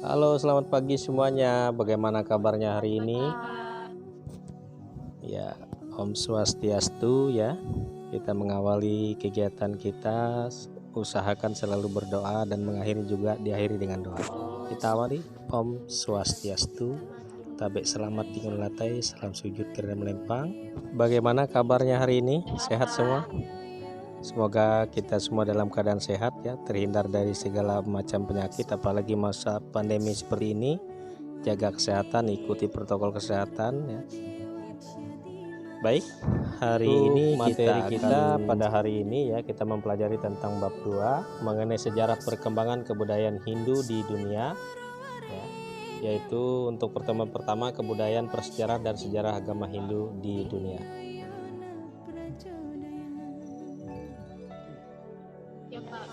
Halo, selamat pagi semuanya. Bagaimana kabarnya hari ini? Ya, Om Swastiastu ya. Kita mengawali kegiatan kita, usahakan selalu berdoa dan mengakhiri juga diakhiri dengan doa. Kita awali Om Swastiastu. Tabek selamat tinggal latai, salam sujud karena melempang. Bagaimana kabarnya hari ini? Sehat semua? Semoga kita semua dalam keadaan sehat ya, terhindar dari segala macam penyakit, apalagi masa pandemi seperti ini. Jaga kesehatan, ikuti protokol kesehatan ya. Baik, hari ini materi kita pada hari ini ya, kita mempelajari tentang bab 2 mengenai sejarah perkembangan kebudayaan Hindu di dunia ya, yaitu untuk pertemuan pertama kebudayaan persejarah dan sejarah agama Hindu di dunia. Ya Pak.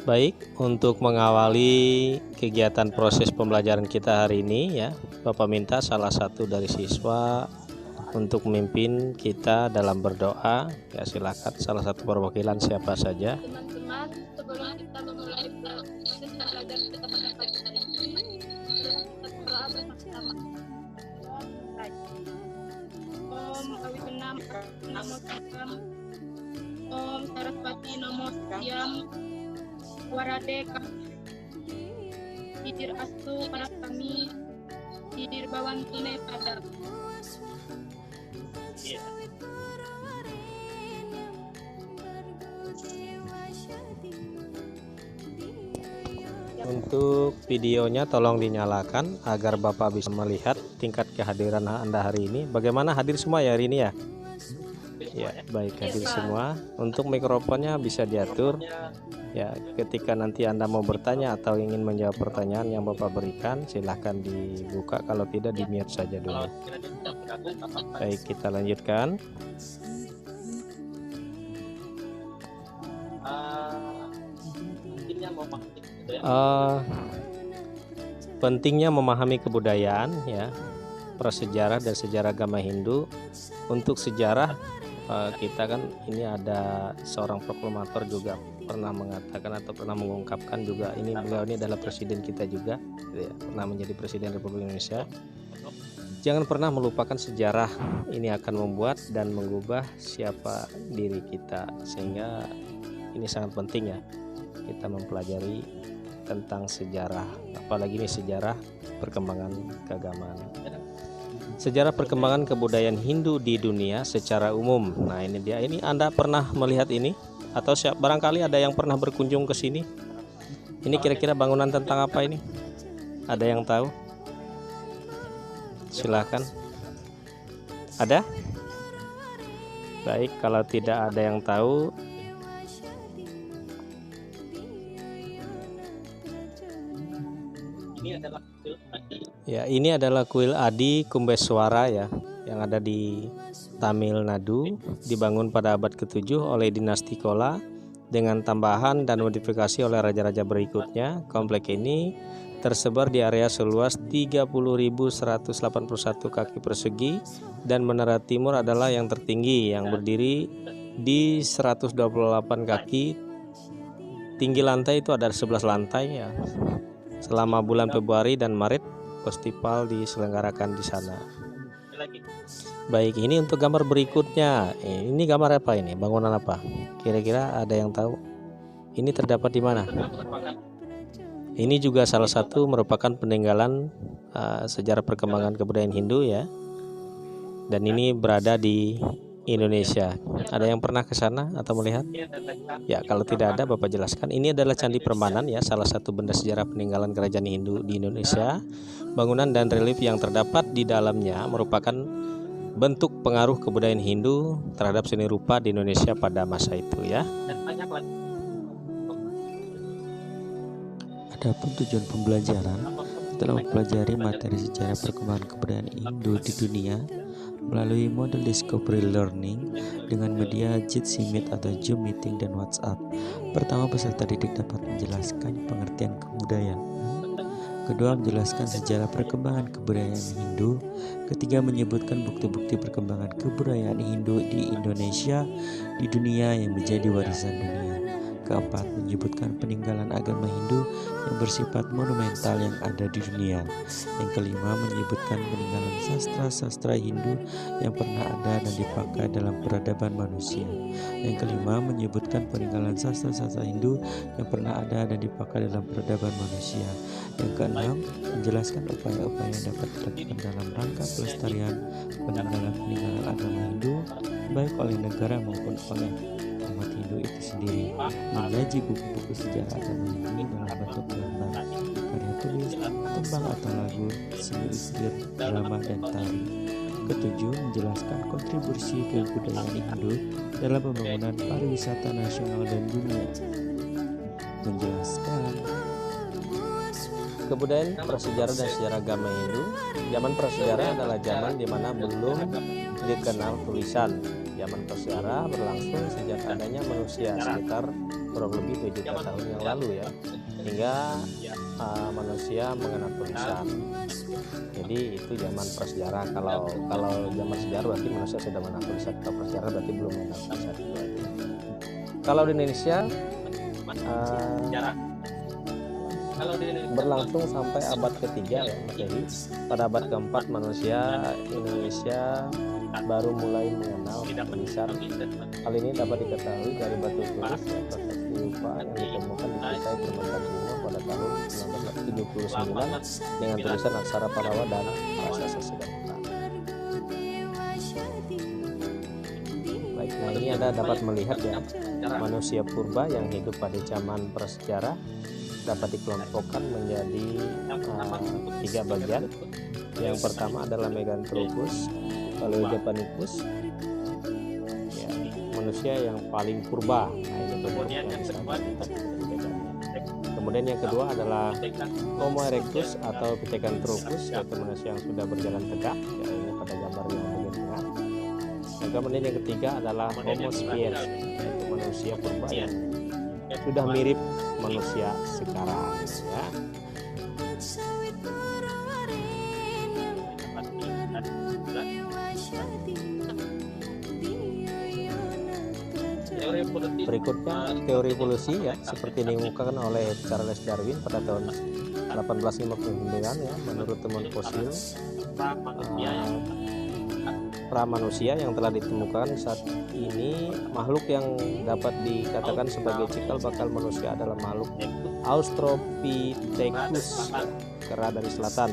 Baik, untuk mengawali kegiatan proses pembelajaran kita hari ini ya, Bapak minta salah satu dari siswa untuk memimpin kita dalam berdoa. Ya, silakan salah satu perwakilan siapa saja. Teman-teman, sebelum kita memulai proses belajar kita pada pagi hari ini, kita berdoa bersama-sama. Om Awigunam Namo Satyam, Om Saraswati Namo Satyam, Warade Hidir Astu para kami, Hidir Bawantune pada. Untuk videonya tolong dinyalakan agar Bapak bisa melihat tingkat kehadiran Anda hari ini. Bagaimana, hadir semua ya hari ini ya? Ya, baik, hadir semua. Untuk mikrofonnya bisa diatur. Ya, ketika nanti Anda mau bertanya atau ingin menjawab pertanyaan yang Bapak berikan, silahkan dibuka. Kalau tidak, di-mute saja dulu. Baik, kita lanjutkan. Pentingnya memahami kebudayaan ya, prasejarah dan sejarah agama Hindu. Untuk sejarah kita kan ini ada seorang proklamator juga pernah mengatakan atau pernah mengungkapkan juga, ini beliau ini adalah presiden kita juga ya, pernah menjadi presiden Republik Indonesia. Jangan pernah melupakan sejarah, ini akan membuat dan mengubah siapa diri kita, sehingga ini sangat penting ya, kita mempelajari tentang sejarah, apalagi ini sejarah perkembangan keagamaan. Sejarah perkembangan kebudayaan Hindu di dunia secara umum. Nah, ini dia. Ini Anda pernah melihat ini? Atau barangkali ada yang pernah berkunjung ke sini? Ini kira-kira bangunan tentang apa ini? Ada yang tahu? Silakan. Ada? Baik, kalau tidak ada yang tahu, ini adalah kuil Adi Kumbeswara ya, yang ada di Tamil Nadu, dibangun pada abad ke-7 oleh dinasti Chola dengan tambahan dan modifikasi oleh raja-raja berikutnya. Komplek ini tersebar di area seluas 30.181 kaki persegi dan menara timur adalah yang tertinggi yang berdiri di 128 kaki. Tinggi lantai itu ada 11 lantai ya. Selama bulan Februari dan Maret festival diselenggarakan di sana. Baik, ini untuk gambar berikutnya. Ini gambar apa ini? Bangunan apa? Kira-kira ada yang tahu? Ini terdapat di mana? Ini juga salah satu merupakan peninggalan sejarah perkembangan kebudayaan Hindu ya. Dan ini berada di Indonesia. Ada yang pernah ke sana atau melihat? Ya, kalau tidak ada Bapak jelaskan. Ini adalah Candi Prambanan ya, salah satu benda sejarah peninggalan kerajaan Hindu di Indonesia. Bangunan dan relief yang terdapat di dalamnya merupakan bentuk pengaruh kebudayaan Hindu terhadap seni rupa di Indonesia pada masa itu ya. Adapun tujuan pembelajaran setelah mempelajari materi sejarah perkembangan kebudayaan Hindu di dunia melalui model discovery learning dengan media Jitsi Meet atau Zoom Meeting dan WhatsApp. Pertama, peserta didik dapat menjelaskan pengertian kebudayaan. Kedua, menjelaskan sejarah perkembangan kebudayaan Hindu. Ketiga, menyebutkan bukti-bukti perkembangan kebudayaan Hindu di Indonesia, di dunia yang menjadi warisan dunia. Keempat, menyebutkan peninggalan agama Hindu yang bersifat monumental yang ada di dunia. Yang kelima, menyebutkan peninggalan sastra-sastra Hindu yang pernah ada dan dipakai dalam peradaban manusia. Yang kelima, menyebutkan peninggalan sastra-sastra Hindu yang pernah ada dan dipakai dalam peradaban manusia. Yang keenam, menjelaskan upaya-upaya yang dapat dilakukan dalam rangka pelestarian peninggalan-peninggalan agama Hindu, baik oleh negara maupun oleh umat Hindu itu sendiri. Menyaji buku-buku sejarah agama Hindu dalam bentuk gambar, karya tulis, tembang atau lagu, seni ukir, drama, dan tari. Ketujuh, menjelaskan kontribusi kebudayaan Hindu dalam pembangunan pariwisata nasional dan dunia. Menjelaskan kebudayaan prasejarah dan sejarah agama Hindu. Zaman prasejarah adalah zaman di mana belum dikenal tulisan. Zaman prasejarah berlangsung sejak adanya manusia sekitar kurang lebih 7 juta tahun yang lalu ya, hingga manusia mengenal tulisan. Jadi itu zaman prasejarah. Kalau zaman sejarah berarti manusia sudah mengenal tulisan. Kalau prasejarah berarti belum mengenal tulisan. Kalau di Indonesia berlangsung sampai abad ketiga ya Masehi. Pada abad keempat manusia Indonesia baru mulai mengenal tulisan. Hal ini dapat diketahui dari batu tulis atau saksi rupa yang ditemukan di Kutai Kalimantan Timur pada tahun 1979 dengan tulisan aksara Parawa dan bahasa Sanskerta. Baik, nah ini Anda dapat melihat ya, manusia purba yang hidup pada zaman prasejarah dapat dikelompokkan menjadi 3 bagian. Yang pertama adalah Meganthropus, lalu Japanicus, ya, manusia yang paling purba. Nah ini bentuk yang bisa dilihat bedanya. Kemudian yang kedua adalah Homo erectus atau Pithecanthropus, yaitu manusia yang sudah berjalan tegak, ya, ini pada gambar yang bagian tengah. Dan kemudian yang ketiga adalah Homo sapiens, yaitu manusia purba yang sudah mirip manusia sekarang ya. Berikutnya teori evolusi ya, seperti dikemukakan oleh Charles Darwin pada tahun 1859 ya. Menurut temuan fosil pramanusia yang telah ditemukan saat ini, makhluk yang dapat dikatakan sebagai cikal bakal manusia adalah makhluk Australopithecus, kera dari selatan.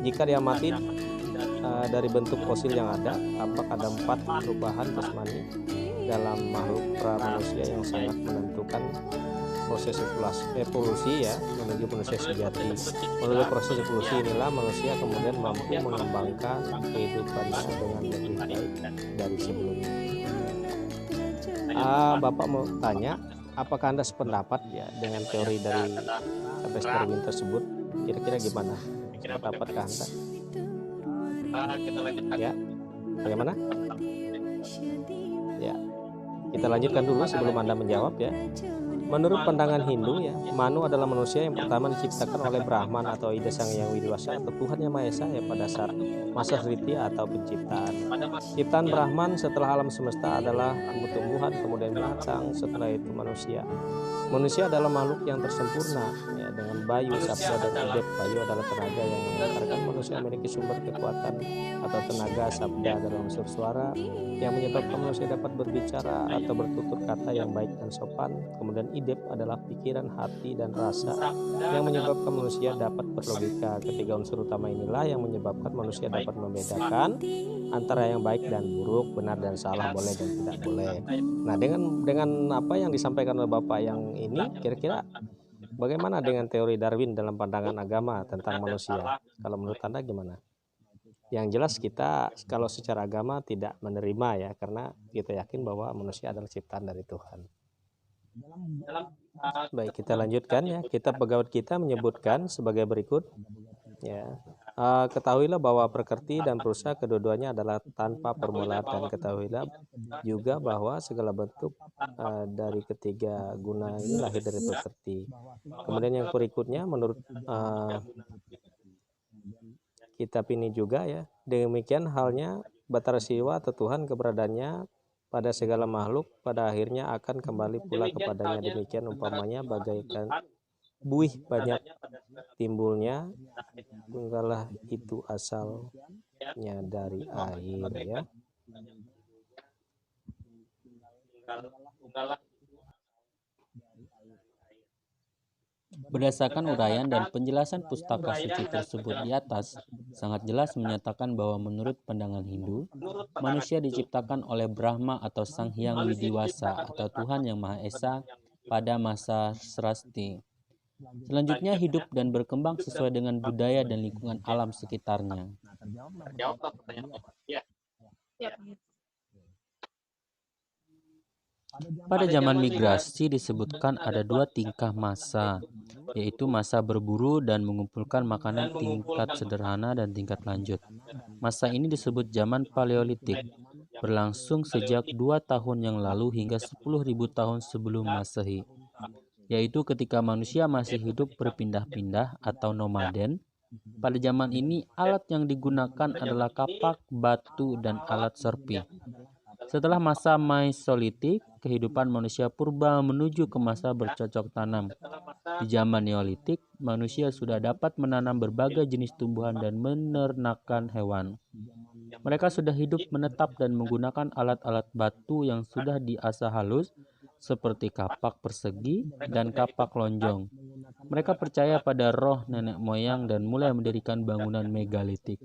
Jika diamati dari bentuk fosil yang ada, tampak ada 4 perubahan jasmani dalam makhluk pramanusia yang sangat menentukan proses evolusi ya menuju manusia sejati. Melalui proses evolusi inilah manusia kemudian mampu mengembangkan kehidupannya dengan lebih baik dari sebelumnya. Bapak mau tanya, apakah Anda sependapat ya dengan teori dari Charles Darwin tersebut? Kira-kira gimana? Pendapatkah Anda? Ya, bagaimana? Ya, kita lanjutkan dulu sebelum Anda menjawab ya. Menurut pandangan Hindu ya, Manu adalah manusia yang pertama diciptakan oleh Brahman atau Ida Sang Yang Widiwasa atau Tuhan Yang Maha Esa ya pada saat masa Sriti atau penciptaan. Ciptaan Brahman setelah alam semesta adalah tumbuh-tumbuhan, kemudian binatang, setelah itu manusia. Manusia adalah makhluk yang tersempurna ya, dengan Bayu, Sabda, dan Idep. Bayu adalah tenaga yang mengantarkan manusia memiliki sumber kekuatan atau tenaga Sabda dalam unsur suara yang menyebabkan manusia dapat berbicara atau bertutur kata yang baik dan sopan. Kemudian Idep adalah pikiran, hati, dan rasa yang menyebabkan manusia dapat berlogika. Ketiga unsur utama inilah yang menyebabkan manusia dapat membedakan antara yang baik dan buruk, benar dan salah, boleh dan tidak boleh. Nah, dengan apa yang disampaikan oleh Bapak yang ini, kira-kira bagaimana dengan teori Darwin dalam pandangan agama tentang manusia? Kalau menurut Anda gimana? Yang jelas kita kalau secara agama tidak menerima ya, karena kita yakin bahwa manusia adalah ciptaan dari Tuhan. Baik, kita lanjutkan ya. Kitab Pegawai kita menyebutkan sebagai berikut ya. Ketahuilah bahwa prakerti dan perusaha kedua-duanya adalah tanpa permulaan, dan ketahuilah juga bahwa segala bentuk dari ketiga guna ini lahir dari prakerti. Kemudian yang berikutnya menurut kitab ini juga ya, demikian halnya Batara Siwa atau Tuhan keberadaannya pada segala makhluk pada akhirnya akan kembali pula kepadanya. Demikian umpamanya bagaikan buih banyak timbulnya, tunggalah itu asalnya dari air ya. Berdasarkan uraian dan penjelasan pustaka suci tersebut di atas, sangat jelas menyatakan bahwa menurut pandangan Hindu, manusia diciptakan oleh Brahma atau Sang Hyang Widiwasa atau Tuhan Yang Maha Esa pada masa Srasti. Selanjutnya hidup dan berkembang sesuai dengan budaya dan lingkungan alam sekitarnya. Pada zaman migrasi disebutkan ada dua tingkah masa, yaitu masa berburu dan mengumpulkan makanan tingkat sederhana dan tingkat lanjut. Masa ini disebut zaman Paleolitik, berlangsung sejak 2 tahun yang lalu hingga 10.000 tahun sebelum Masehi, yaitu ketika manusia masih hidup berpindah-pindah atau nomaden. Pada zaman ini, alat yang digunakan adalah kapak, batu, dan alat serpi. Setelah masa Mesolitic, kehidupan manusia purba menuju ke masa bercocok tanam. Di zaman Neolitik, manusia sudah dapat menanam berbagai jenis tumbuhan dan menernakan hewan. Mereka sudah hidup menetap dan menggunakan alat-alat batu yang sudah diasah halus, seperti kapak persegi dan kapak lonjong. Mereka percaya pada roh nenek moyang dan mulai mendirikan bangunan megalitik.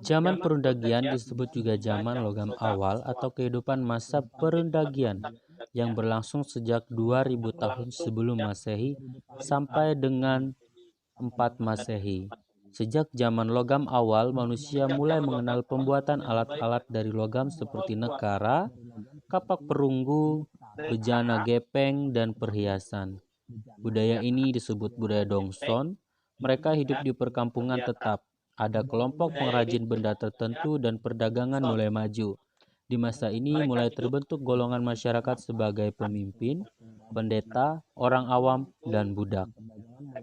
Zaman perundagian disebut juga zaman logam awal atau kehidupan masa perundagian yang berlangsung sejak 2000 tahun sebelum Masehi sampai dengan 4 Masehi. Sejak zaman logam awal, manusia mulai mengenal pembuatan alat-alat dari logam seperti nekara, kapak perunggu, bejana gepeng, dan perhiasan. Budaya ini disebut budaya Dongson. Mereka hidup di perkampungan tetap. Ada kelompok pengrajin benda tertentu dan perdagangan mulai maju. Di masa ini mulai terbentuk golongan masyarakat sebagai pemimpin, pendeta, orang awam, dan budak.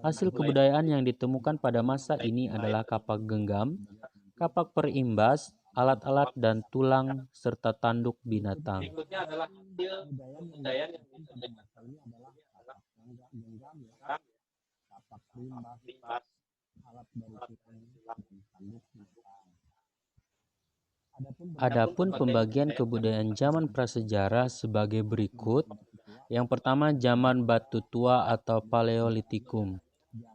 Hasil kebudayaan yang ditemukan pada masa ini adalah kapak genggam, kapak perimbas, alat-alat dan tulang, serta tanduk binatang. Adapun pembagian kebudayaan zaman prasejarah sebagai berikut. Yang pertama, zaman Batu Tua atau Paleolitikum.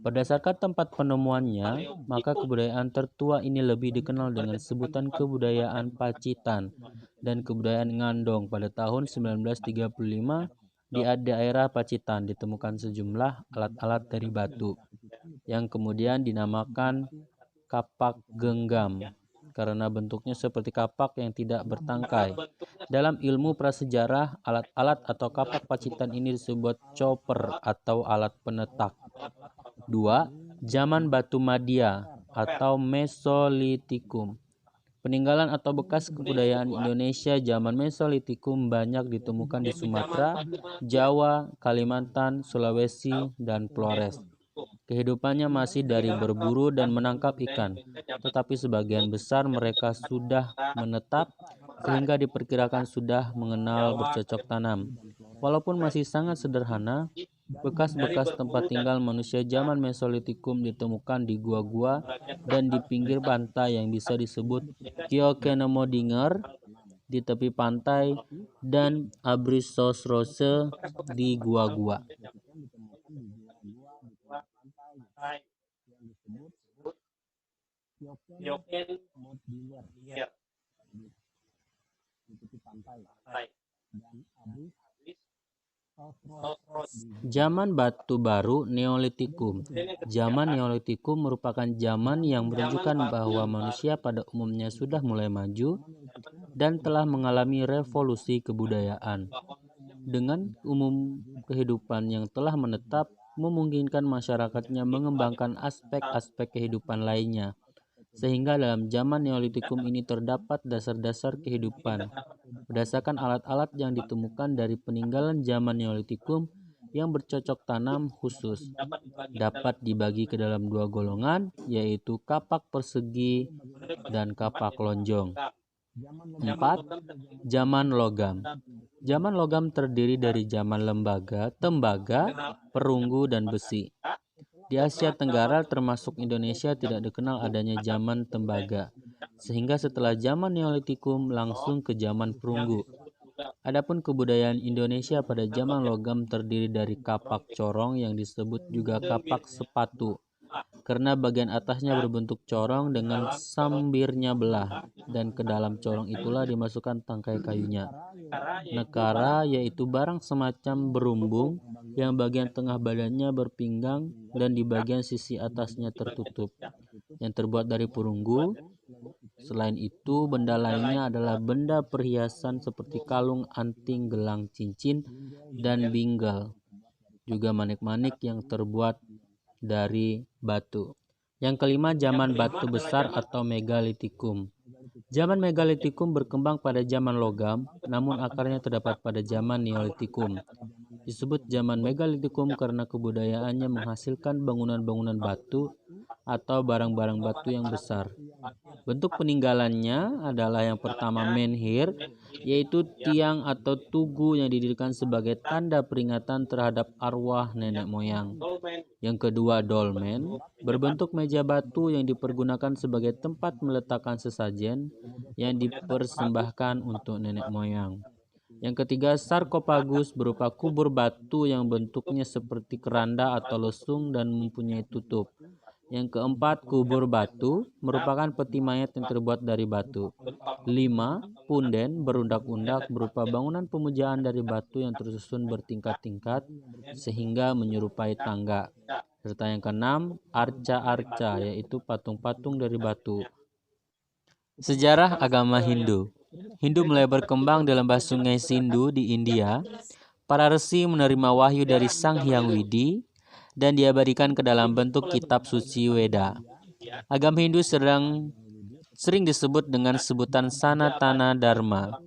Berdasarkan tempat penemuannya, maka kebudayaan tertua ini lebih dikenal dengan sebutan kebudayaan Pacitan dan kebudayaan Ngandong. Pada tahun 1935, di daerah Pacitan ditemukan sejumlah alat-alat dari batu yang kemudian dinamakan kapak genggam karena bentuknya seperti kapak yang tidak bertangkai. Dalam ilmu prasejarah, alat-alat atau kapak Pacitan ini disebut chopper atau alat penetak. 2. Zaman Batu Madia atau Mesolitikum. Peninggalan atau bekas kebudayaan Indonesia zaman Mesolitikum banyak ditemukan di Sumatera, Jawa, Kalimantan, Sulawesi, dan Flores. Kehidupannya masih dari berburu dan menangkap ikan, tetapi sebagian besar mereka sudah menetap sehingga diperkirakan sudah mengenal bercocok tanam. Walaupun masih sangat sederhana, bekas-bekas tempat tinggal manusia zaman Mesolitikum ditemukan di gua-gua dan di pinggir pantai yang bisa disebut Kyokenemodinger di tepi pantai dan Abrysosrose di gua-gua. Zaman batu baru Neolitikum. Zaman Neolitikum merupakan zaman yang menunjukkan bahwa manusia pada umumnya sudah mulai maju dan telah mengalami revolusi kebudayaan. Dengan umum kehidupan yang telah menetap, memungkinkan masyarakatnya mengembangkan aspek-aspek kehidupan lainnya. Sehingga dalam zaman Neolitikum ini terdapat dasar-dasar kehidupan. Berdasarkan alat-alat yang ditemukan dari peninggalan zaman Neolitikum yang bercocok tanam khusus, dapat dibagi ke dalam dua golongan, yaitu kapak persegi dan kapak lonjong. 4. Zaman logam. Zaman logam terdiri dari zaman tembaga, perunggu, dan besi. Di Asia Tenggara termasuk Indonesia tidak dikenal adanya zaman tembaga, sehingga setelah zaman Neolitikum langsung ke zaman perunggu. Adapun kebudayaan Indonesia pada zaman logam terdiri dari kapak corong yang disebut juga kapak sepatu, karena bagian atasnya berbentuk corong dengan sambirnya belah, dan ke dalam corong itulah dimasukkan tangkai kayunya. Nekara yaitu barang semacam berumbung yang bagian tengah badannya berpinggang dan di bagian sisi atasnya tertutup, yang terbuat dari perunggu. Selain itu, benda lainnya adalah benda perhiasan seperti kalung, anting, gelang, cincin, dan binggal. Juga manik-manik yang terbuat dari batu. Yang kelima, zaman batu besar atau megalitikum. Zaman megalitikum berkembang pada zaman logam, namun akarnya terdapat pada zaman Neolitikum. Disebut zaman megalitikum karena kebudayaannya menghasilkan bangunan-bangunan batu atau barang-barang batu yang besar. Bentuk peninggalannya adalah yang pertama menhir, yaitu tiang atau tugu yang didirikan sebagai tanda peringatan terhadap arwah nenek moyang. Yang kedua dolmen, berbentuk meja batu yang dipergunakan sebagai tempat meletakkan sesajen yang dipersembahkan untuk nenek moyang. Yang ketiga sarkofagus, berupa kubur batu yang bentuknya seperti keranda atau lesung dan mempunyai tutup. Yang keempat, kubur batu, merupakan peti mayat yang terbuat dari batu. 5. Punden, berundak-undak, berupa bangunan pemujaan dari batu yang tersusun bertingkat-tingkat sehingga menyerupai tangga. Serta yang keenam, arca-arca, yaitu patung-patung dari batu. Sejarah agama Hindu. Hindu mulai berkembang di lembah sungai Sindhu di India. Para resi menerima wahyu dari Sang Hyang Widi dan diabadikan ke dalam bentuk kitab suci Weda. Agama Hindu sering disebut dengan sebutan Sanatana Dharma,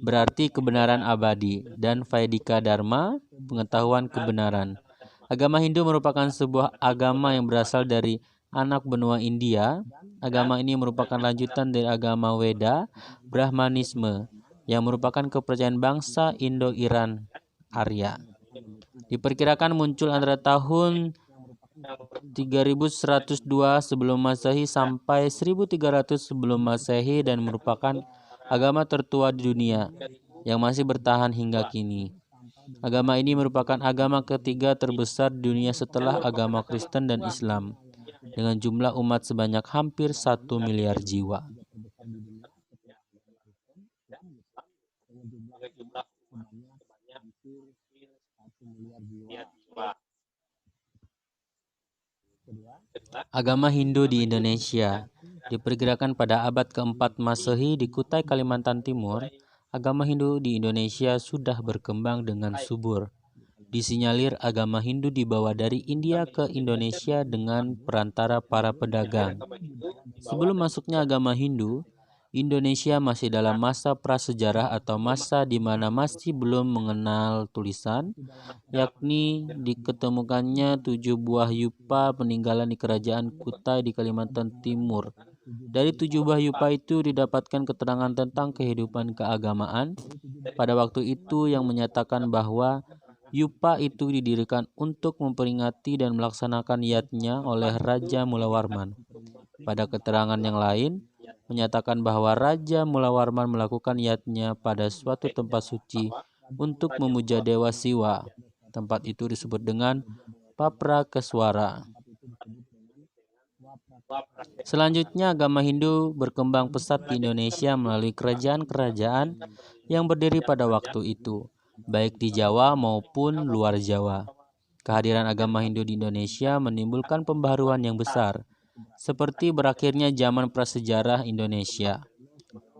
berarti kebenaran abadi, dan Vaidika Dharma, pengetahuan kebenaran. Agama Hindu merupakan sebuah agama yang berasal dari anak benua India. Agama ini merupakan lanjutan dari agama Weda, Brahmanisme, yang merupakan kepercayaan bangsa Indo-Iran Arya. Diperkirakan muncul antara tahun 3102 sebelum Masehi sampai 1300 sebelum Masehi dan merupakan agama tertua di dunia yang masih bertahan hingga kini. Agama ini merupakan agama ketiga terbesar di dunia setelah agama Kristen dan Islam, dengan jumlah umat sebanyak hampir 1 miliar jiwa. Agama Hindu di Indonesia. Diperkirakan pada abad keempat Masehi di Kutai, Kalimantan Timur, agama Hindu di Indonesia sudah berkembang dengan subur. Disinyalir agama Hindu dibawa dari India ke Indonesia dengan perantara para pedagang. Sebelum masuknya agama Hindu, Indonesia masih dalam masa prasejarah atau masa di mana masih belum mengenal tulisan, yakni diketemukannya 7 buah yupa peninggalan di kerajaan Kutai di Kalimantan Timur. Dari 7 buah yupa itu didapatkan keterangan tentang kehidupan keagamaan pada waktu itu yang menyatakan bahwa yupa itu didirikan untuk memperingati dan melaksanakan yatnya oleh Raja Mulawarman. Pada keterangan yang lain, menyatakan bahwa Raja Mulawarman melakukan yatnya pada suatu tempat suci untuk memuja Dewa Siwa. Tempat itu disebut dengan Paprakeswara. Selanjutnya, agama Hindu berkembang pesat di Indonesia melalui kerajaan-kerajaan yang berdiri pada waktu itu, baik di Jawa maupun luar Jawa. Kehadiran agama Hindu di Indonesia menimbulkan pembaharuan yang besar, seperti berakhirnya zaman prasejarah Indonesia.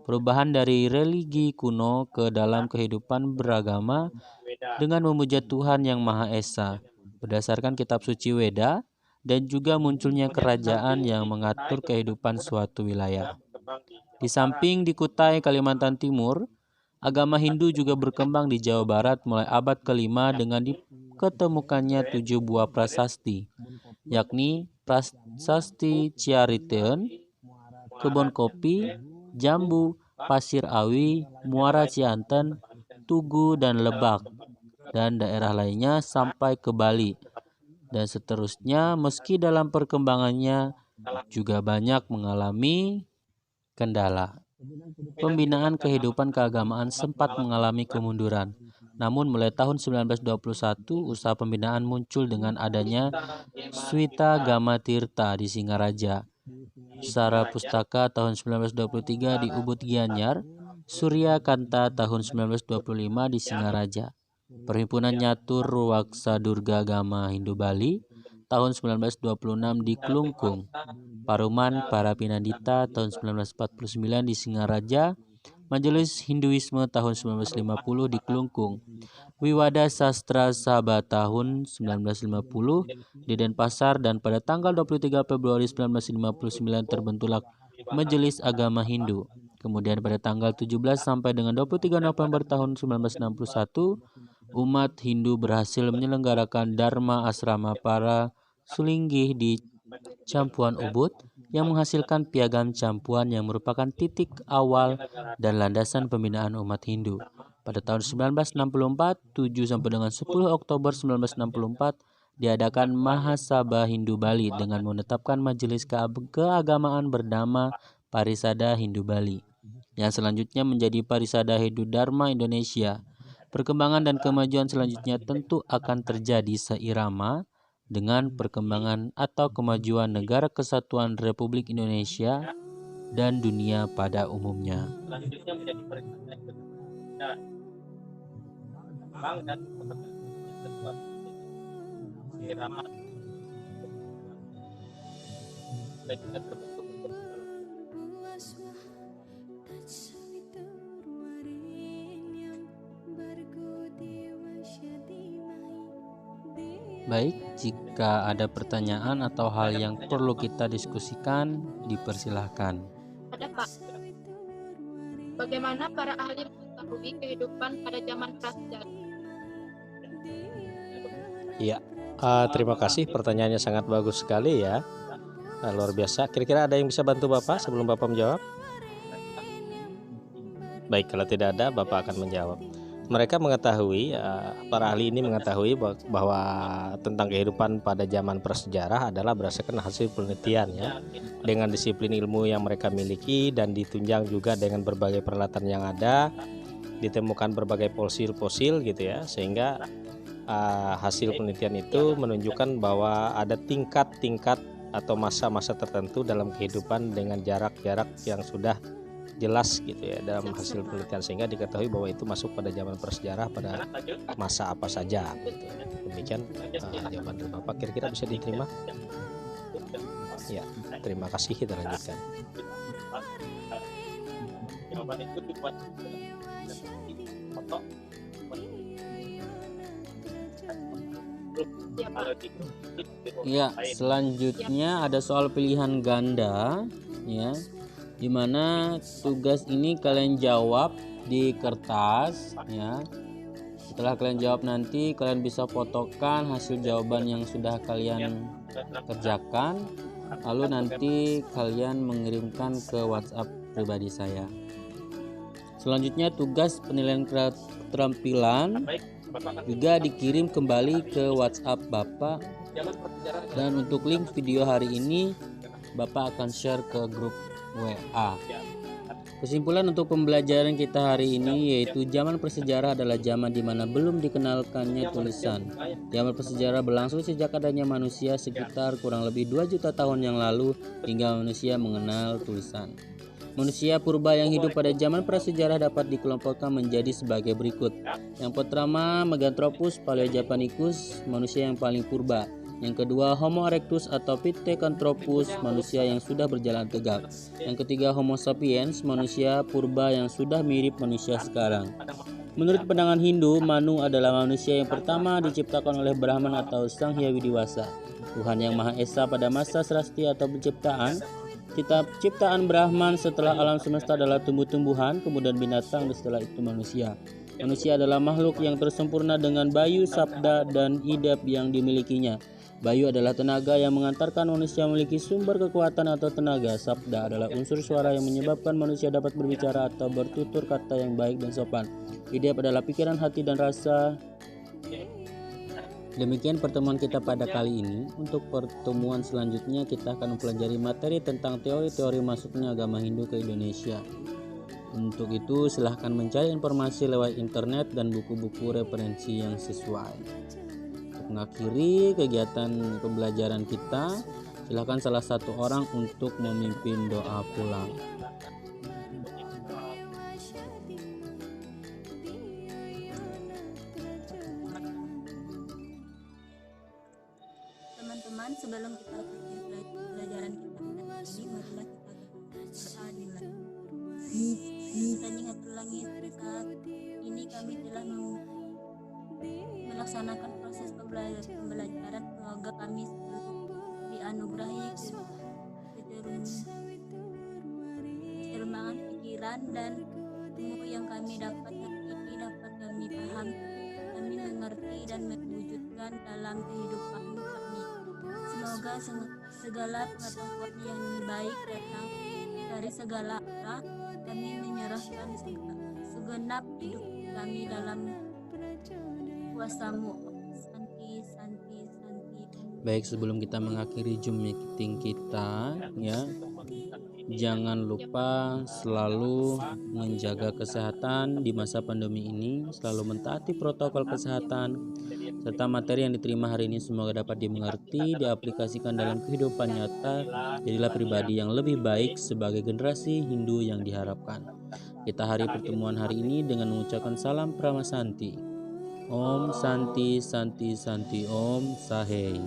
Perubahan dari religi kuno ke dalam kehidupan beragama dengan memuja Tuhan Yang Maha Esa berdasarkan kitab suci Weda, dan juga munculnya kerajaan yang mengatur kehidupan suatu wilayah. Di samping di Kutai, Kalimantan Timur, agama Hindu juga berkembang di Jawa Barat mulai abad ke-5 dengan diketemukannya 7 buah prasasti, yakni Prasasti Ciariteun, Kebon Kopi, Jambu, Pasir Awi, Muara Cianten, Tugu, dan Lebak, dan daerah lainnya sampai ke Bali, dan seterusnya. Meski dalam perkembangannya juga banyak mengalami kendala. Pembinaan kehidupan keagamaan sempat mengalami kemunduran. Namun mulai tahun 1921, usaha pembinaan muncul dengan adanya Swita Gama Tirta di Singaraja, Sara Pustaka tahun 1923 di Ubud Gianyar, Surya Kanta tahun 1925 di Singaraja, Perhimpunan Nyatur Waksa Durga Gama Hindu Bali tahun 1926 di Klungkung, Paruman Para Pinandita tahun 1949 di Singaraja, Majelis Hinduisme tahun 1950 di Klungkung, Wiwada Sastra Sabha tahun 1950 di Denpasar, dan pada tanggal 23 Februari 1959 terbentuklah Majelis Agama Hindu. Kemudian pada tanggal 17 sampai dengan 23 November tahun 1961, umat Hindu berhasil menyelenggarakan Dharma Asrama para Sulinggih di Campuan Ubud yang menghasilkan Piagam Campuan yang merupakan titik awal dan landasan pembinaan umat Hindu. Pada tahun 1964, 7 sampai dengan 10 Oktober 1964, diadakan Mahasabha Hindu Bali dengan menetapkan majelis keagamaan bernama Parisada Hindu Bali, yang selanjutnya menjadi Parisada Hindu Dharma Indonesia. Perkembangan dan kemajuan selanjutnya tentu akan terjadi seirama dengan perkembangan atau kemajuan Negara Kesatuan Republik Indonesia dan dunia pada umumnya. Selanjutnya menjadi Parisada Hindu dan dan seirama dan juga terbentuk Baik, jika ada pertanyaan atau hal yang perlu kita diskusikan, dipersilahkan. Ada Pak. Bagaimana para ahli mengetahui kehidupan pada zaman prasejarah? Iya, terima kasih, pertanyaannya sangat bagus sekali ya. Luar biasa. Kira-kira ada yang bisa bantu Bapak sebelum Bapak menjawab? Baik, kalau tidak ada, Bapak akan menjawab. Mereka mengetahui, para ahli ini mengetahui bahwa tentang kehidupan pada zaman prasejarah adalah berdasarkan hasil penelitian ya, dengan disiplin ilmu yang mereka miliki dan ditunjang juga dengan berbagai peralatan yang ada, ditemukan berbagai fosil-fosil gitu ya, sehingga hasil penelitian itu menunjukkan bahwa ada tingkat-tingkat atau masa-masa tertentu dalam kehidupan dengan jarak-jarak yang sudah jelas gitu ya dalam hasil penelitian, sehingga diketahui bahwa itu masuk pada zaman prasejarah pada masa apa saja gitu. Demikian jawaban dari Bapak, kira-kira bisa diterima? Ya, terima kasih, kita lanjutkan. Ya, selanjutnya ada soal pilihan ganda ya, dimana tugas ini kalian jawab di kertas ya. Setelah kalian jawab nanti kalian bisa fotokan hasil jawaban yang sudah kalian kerjakan, lalu nanti kalian mengirimkan ke WhatsApp pribadi saya. Selanjutnya tugas penilaian keterampilan juga dikirim kembali ke WhatsApp Bapak, dan untuk link video hari ini Bapak akan share ke grup WA. Kesimpulan untuk pembelajaran kita hari ini yaitu zaman prasejarah adalah zaman di mana belum dikenalkannya tulisan. Zaman prasejarah berlangsung sejak adanya manusia sekitar kurang lebih 2 juta tahun yang lalu hingga manusia mengenal tulisan. Manusia purba yang hidup pada zaman prasejarah dapat dikelompokkan menjadi sebagai berikut. Yang pertama, Meganthropus paleojapanicus, manusia yang paling purba. Yang kedua, Homo erectus atau Pithecanthropus, manusia yang sudah berjalan tegak. Yang ketiga, Homo sapiens, manusia purba yang sudah mirip manusia sekarang. Menurut pandangan Hindu, Manu adalah manusia yang pertama diciptakan oleh Brahman atau Sang Hyang Widiwasa, Tuhan yang Maha Esa pada masa Srasti atau penciptaan. Ciptaan Brahman setelah alam semesta adalah tumbuh-tumbuhan, kemudian binatang, dan setelah itu manusia. Manusia adalah makhluk yang tersempurna dengan bayu, sabda, dan idap yang dimilikinya. Bayu adalah tenaga yang mengantarkan manusia memiliki sumber kekuatan atau tenaga. Sabda adalah unsur suara yang menyebabkan manusia dapat berbicara atau bertutur kata yang baik dan sopan. Idap adalah pikiran, hati, dan rasa. Demikian pertemuan kita pada kali ini. Untuk pertemuan selanjutnya kita akan mempelajari materi tentang teori-teori masuknya agama Hindu ke Indonesia. Untuk itu silahkan mencari informasi lewat internet dan buku-buku referensi yang sesuai. Untuk mengakhiri kegiatan pembelajaran kita, silahkan salah satu orang untuk memimpin doa pulang. Teman-teman, sebelum kita akhiri pelajaran kita hari ini, marilah kita berdoa dimulai. Kami atur langit, saat ini kami telah melaksanakan proses pembelajaran. Semoga kami selalu dianugerahi kecerdasan pikiran dan ilmu yang kami dapat yakini dapat kami paham, kami mengerti dan mewujudkan dalam kehidupan kami. Semoga segala pengetahuan yang baik datang dari segala arah. Kami menyerahkan segenap hidup kami dalam kuasa-Mu. Santi, Santi, Santi. Baik, sebelum kita mengakhiri Zoom meeting kita, ya, jangan lupa selalu menjaga kesehatan di masa pandemi ini, selalu mentaati protokol kesehatan, serta materi yang diterima hari ini semoga dapat dimengerti, diaplikasikan dalam kehidupan nyata. Jadilah pribadi yang lebih baik sebagai generasi Hindu yang diharapkan. Kita hari pertemuan hari ini dengan mengucapkan salam Prama Santi. Om Santi Santi Santi Om Sahei.